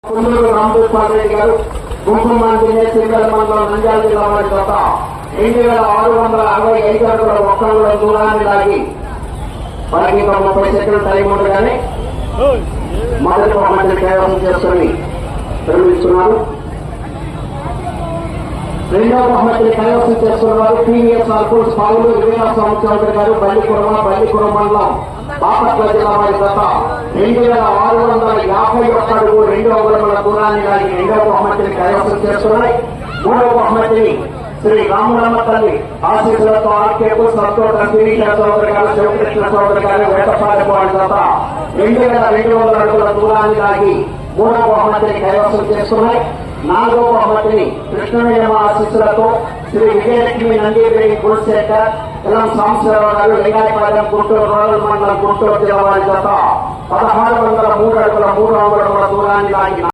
కుందూరు రామగోపాల్ రెడ్డి గారు గుంకుమాంజనే సింగల్ మండలం నంద్యాల జిల్లా వారి గత 2665 అడుగుల ఒక్కడుగుల దూరాన్ని లాగి వారికి 30 సెకండ్ల టైం ఉండగానే మొదటి బహుమతిని కైవసం చేసుకుని నిర్వహిస్తున్నారు. రెండవ బహుమతిని కైవసం చేస్తున్నారు టీవీఎస్ ఆర్కూస్ పావులు 20 చౌదరి గారు బల్లికుర మండలం బాపట్ల జిల్లా వారి గత 2651 అడుగు 2 అంగుళముల దూరాన్ని లాగి రెండవ బహుమతిని కైవసం చేస్తున్నాయి. మూడవ బహుమతిని శ్రీ రామరామ తల్లి ఆశీస్సులతో ఆర్కేపు సత్తోట శిరీష చౌదరి గారు శివకృష్ణ చౌదరి గారు వేటపాలెం వారి గత 2200 అడుగుల దూరాన్ని లాగి మూడవ బహుమతిని కైవసం చేస్తున్నాయి. నాలుగవ బహుమతిని కృష్ణవేమ ఆశీస్సులతో శ్రీ విజయలక్ష్మి నందివేణి గుణశేఖర్ ఎల్లం సాంబశివరావు గారు లింగాయపాలెం గుంటూరు రూరల్ మండలం గుంటూరు జిల్లా వారి గత 1603 అడుగుల 3 అంగుళముల దూరాన్ని లాగి